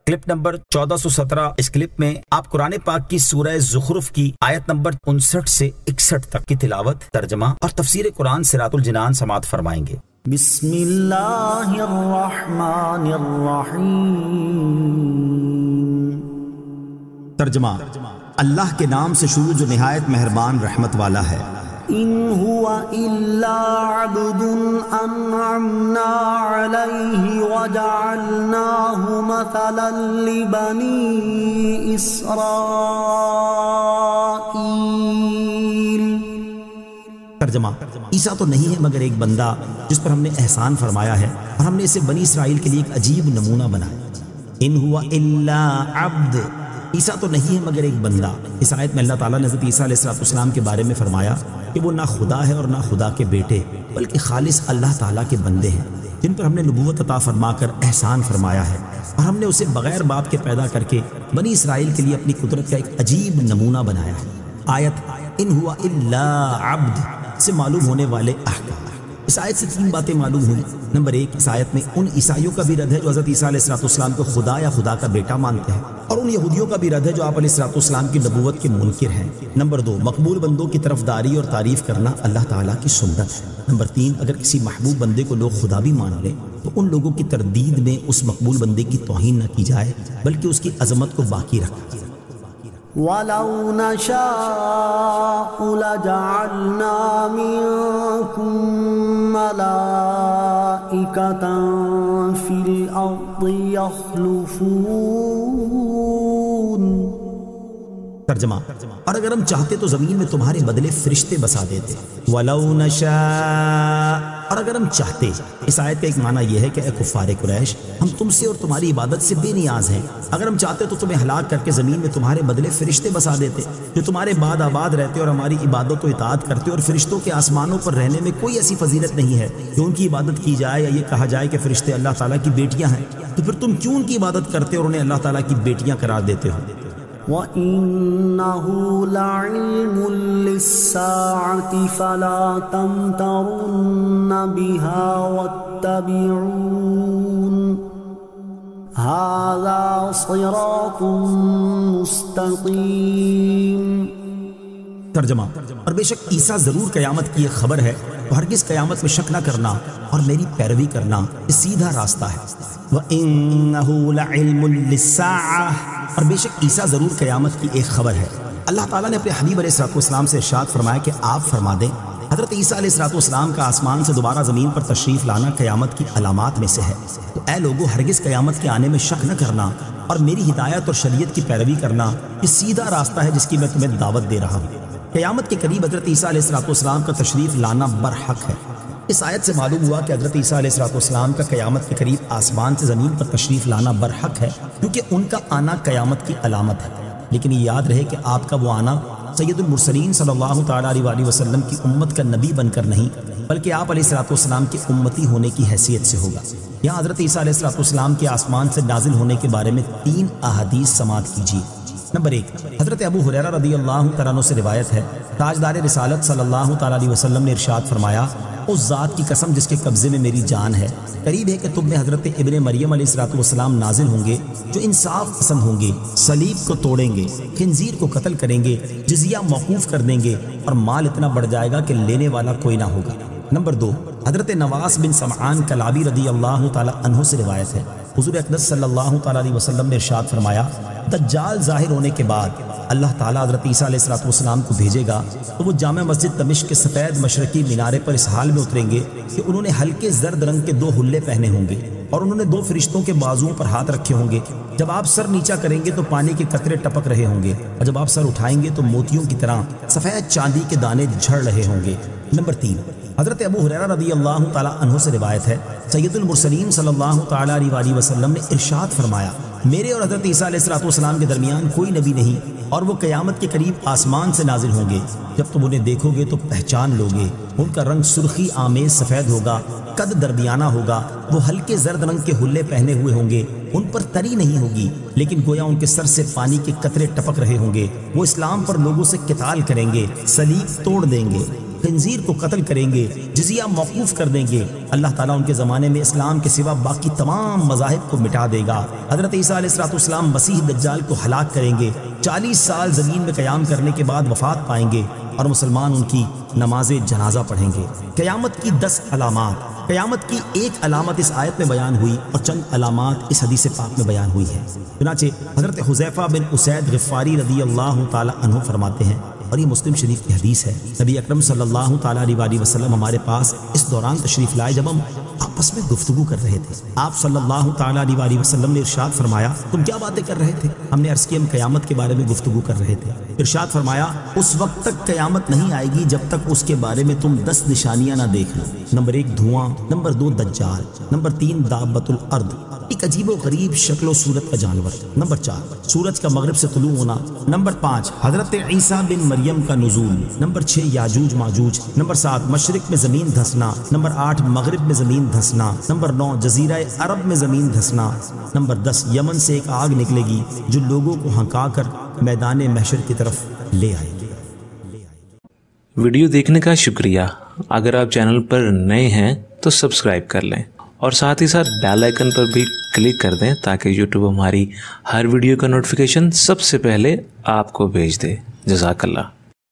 Clip number 1417۔ اس clip میں آپ قرآن پاک کی سورہ زخرف کی آیت نمبر 59 سے 61 تک کی تلاوت، ترجمہ اور تفسیر قرآن صراط الجنان سماعت فرمائیں گے۔ بسم اللہ الرحمن الرحیم۔ ترجمہ، اللہ کے نام سے شروع جو نہایت مہربان رحمت والا ہے۔ ان هو الا عبد انعمنا علیہ وجعلناہ مثلا لبنی اسرائیل۔ ترجمہ، عیسیٰ تو نہیں ہے مگر ایک بندہ جس پر ہم نے احسان فرمایا ہے اور ہم نے اسے بنی اسرائیل کے لیے ایک عجیب نمونہ بنایا۔ ان ہوا الا عبد، عیسیٰ تو نہیں ہے مگر ایک بندہ۔ اس آیت میں اللہ تعالیٰ نے حضرت عیسیٰ علیہ السلام کے بارے میں فرمایا کہ وہ نہ خدا ہے اور نہ خدا کے بیٹے، بلکہ خالص اللہ تعالیٰ کے بندے ہیں جن پر ہم نے نبوت عطا فرما کر احسان فرمایا ہے، اور ہم نے اسے بغیر باپ کے پیدا کر کے بنی اسرائیل کے لیے اپنی قدرت کا ایک عجیب نمونہ بنایا ہے۔ آیت ان ہوا الا عبد سے معلوم ہونے والے احکام۔ اس آیت سے 3 باتیں معلوم ہوئی۔ نمبر 1، اس آیت میں ان عیسائیوں کا بھی رد ہے جو حضرت عیسیٰ علیہ السلام کو خدا یا خدا کا بیٹا مانتے ہیں، اور ان یہودیوں کا بھی رد ہے جو آپ علیہ السلام کی نبوت کے منکر ہیں۔ نمبر 2، مقبول بندوں کی طرفداری اور تعریف کرنا اللہ تعالیٰ کی سنت ہے۔ نمبر 3، اگر کسی محبوب بندے کو لوگ خدا بھی مان لیں تو ان لوگوں کی تردید میں اس مقبول بندے کی توہین نہ کی جائے بلکہ اس کی عظمت کو باقی رکھا جائے۔ وَلَوْ نَشَاءُ لَجَعَلْنَا مِنكُم مَّلَائِكَةً فِي الْأَرْضِ يَخْلُفُونَ۔ ترجمہ، اور اگر ہم چاہتے تو زمین میں تمہارے بدلے فرشتے بسا دیتے۔ وَلَوْ نَشَاءُ، اور اگر ہم چاہتے۔ اس آیت کا ایک معنی یہ ہے کہ اے کفار قریش، ہم تم سے اور تمہاری عبادت سے بے نیاز ہیں۔ اگر ہم چاہتے تو تمہیں ہلاک کر کے زمین میں تمہارے بدلے فرشتے بسا دیتے جو تمہارے بعد آباد رہتے اور ہماری عبادت و اطاعت کرتے، اور فرشتوں کے آسمانوں پر رہنے میں کوئی ایسی فضیلت نہیں ہے کہ ان کی عبادت کی جائے یا یہ کہا جائے کہ فرشتے اللہ تعالیٰ کی بیٹیاں ہیں، تو پھر تم کیوں ان کی عبادت کرتے اور انہیں اللہ تعالیٰ کی بیٹیاں قرار دیتے ہو؟ وَإِنَّهُ لَعِلْمٌ لِلسَّاعَةِ فَلَا تَمْتَرُنَّ بِهَا وَاتَّبِعُونِ هَذَا صِرَاطٌ مُسْتَقِيمٌ۔ ترجمہ، اور بے شک عیسیٰ ضرور قیامت کی ایک خبر ہے، تو ہرگز قیامت میں شک نہ کرنا اور میری پیروی کرنا، یہ سیدھا راستہ ہے۔ وَإِنَّهُ لَعِلْمٌ لِلسَّاعَةِ، اور بے شک عیسیٰ ضرور قیامت کی ایک خبر ہے۔ اللہ تعالیٰ نے اپنے حبیب علیہ السلام سے ارشاد فرمایا کہ آپ فرما دیں حضرت عیسیٰ علیہ السلام کا آسمان سے دوبارہ زمین پر تشریف لانا قیامت کی علامات میں سے ہے، تو اے لوگو ہرگز قیامت کے آنے میں شک نہ کرنا اور میری ہدایت اور شریعت کی پیروی کرنا، یہ سیدھا راستہ ہے جس کی میں تمہیں دعوت دے رہا ہوں۔ قیامت کے قریب حضرت عیسیٰ علیہ السلام کا تشریف لانا برحق ہے۔ اس آیت سے معلوم ہوا کہ حضرت عیسیٰ علیہ السلام کا قیامت کے قریب آسمان سے زمین پر تشریف لانا برحق ہے، کیونکہ ان کا آنا قیامت کی علامت ہے۔ لیکن یہ یاد رہے کہ آپ کا وہ آنا سید المرسلین صلی اللہ تعالیٰ علیہ وسلم کی امت کا نبی بن کر نہیں، بلکہ آپ علیہ السلام کے امتی ہونے کی حیثیت سے ہوگا۔ یہاں حضرت عیسیٰ علیہ السلام کے آسمان سے نازل ہونے کے بارے میں 3 احادیث سماعت کیجیے۔ نمبر 1، حضرت ابو ہریرہ رضی اللہ تعالیٰ عنہ سے روایت ہے، تاجدار رسالت صلی اللہ تعالیٰ علیہ وسلم نے ارشاد فرمایا، اس ذات کی قسم جس کے قبضے میں میری جان ہے، قریب ہے کہ تم میں حضرت ابن مریم علیہ السلام نازل ہوں گے جو انصاف پسند ہوں گے، صلیب کو توڑیں گے، خنزیر کو قتل کریں گے، جزیہ موقوف کر دیں گے، اور مال اتنا بڑھ جائے گا کہ لینے والا کوئی نہ ہوگا۔ نمبر 2، حضرت نواس بن سمعان کلابی رضی اللہ تعالیٰ عنہ سے روایت ہے، حضور اقدس صلی اللہ تعالیٰ علیہ وسلم نے ارشاد فرمایا، دجال ظاہر ہونے کے بعد اللہ تعالیٰ حضرت عیسیٰ علیہ السلام کو بھیجے گا تو وہ جامع مسجد دمشق کے سفید مشرقی مینارے پر اس حال میں اتریں گے کہ انہوں نے ہلکے زرد رنگ کے 2 حلے پہنے ہوں گے، اور انہوں نے 2 فرشتوں کے بازوؤں پر ہاتھ رکھے ہوں گے۔ جب آپ سر نیچا کریں گے تو پانی کے قطرے ٹپک رہے ہوں گے، اور جب آپ سر اٹھائیں گے تو موتیوں کی طرح سفید چاندی کے دانے جھڑ رہے ہوں گے۔ نمبر 3، حضرت ابو ہریرہ رضی اللہ تعالیٰ عنہ سے روایت ہے، سید المرسلین صلی اللہ تعالیٰ علیہ وسلم نے ارشاد فرمایا، میرے اور حضرت عیسیٰ علیہ السلام کے درمیان کوئی نبی نہیں، اور وہ قیامت کے قریب آسمان سے نازل ہوں گے۔ جب تم انہیں دیکھو گے تو پہچان لوگے، ان کا رنگ سرخی آمیز سفید ہوگا، قد درمیانہ ہوگا، وہ ہلکے زرد رنگ کے حلے پہنے ہوئے ہوں گے، ان پر تری نہیں ہوگی لیکن گویا ان کے سر سے پانی کے قطرے ٹپک رہے ہوں گے۔ وہ اسلام پر لوگوں سے قتال کریں گے، صلیب توڑ دیں گے۔ خنزیر کو قتل کریں گے، جزیہ موقوف کر دیں گے، اللہ تعالیٰ ان کے زمانے میں اسلام کے سوا باقی تمام مذاہب کو مٹا دے گا۔ حضرت عیسیٰ علیہ السلام مسیح دجال کو ہلاک کریں گے، 40 سال زمین میں قیام کرنے کے بعد وفات پائیں گے اور مسلمان ان کی نماز جنازہ پڑھیں گے۔ قیامت کی 10 علامات۔ قیامت کی ایک علامت اس آیت میں بیان ہوئی اور چند علامات اس حدیث پاک میں بیان ہوئی ہے۔ چنانچہ حضرت حذیفہ بن اسید غفاری رضی اللہ تعالی عنہ فرماتے ہیں، اور یہ مسلم شریف کی حدیث ہے، نبی اکرم صلی اللہ تعالی علیہ وسلم ہمارے پاس اس دوران تشریف لائے جب ہم آپس میں گفتگو کر رہے تھے۔ آپ صلی اللہ تعالی علیہ وسلم نے ارشاد فرمایا، تم کیا باتیں کر رہے تھے؟ ہم نے عرض کیا ہم قیامت کے بارے میں گفتگو کر رہے تھے۔ ارشاد فرمایا، اس وقت تک قیامت نہیں آئے گی جب تک اس کے بارے میں تم 10 نشانیاں نہ دیکھ لو۔ نمبر 1 دھواں، نمبر 2 دجال، نمبر 3 دابۃ الارض، ایک عجیب و غریب شکل و صورت کا جانور، نمبر 4 سورج کا مغرب سے طلوع ہونا، نمبر 5 حضرت عیسیٰ بن مریم کا نزول، نمبر 6 یاجوج ماجوج، نمبر 7 مشرق میں زمین دھسنا، نمبر 8 مغرب میں زمین دھسنا، نمبر 9 جزیرہ عرب میں زمین دھسنا، نمبر 10 یمن سے ایک آگ نکلے گی جو لوگوں کو ہنکا کر میدان محشر کی طرف لے آئے گی۔ ویڈیو دیکھنے کا شکریہ۔ اگر آپ چینل پر نئے ہیں تو سبسکرائب کر لیں اور ساتھ ہی ساتھ بیل آئیکن پر بھی کلک کر دیں تاکہ یوٹیوب ہماری ہر ویڈیو کا نوٹیفیکیشن سب سے پہلے آپ کو بھیج دے۔ جزاک اللہ۔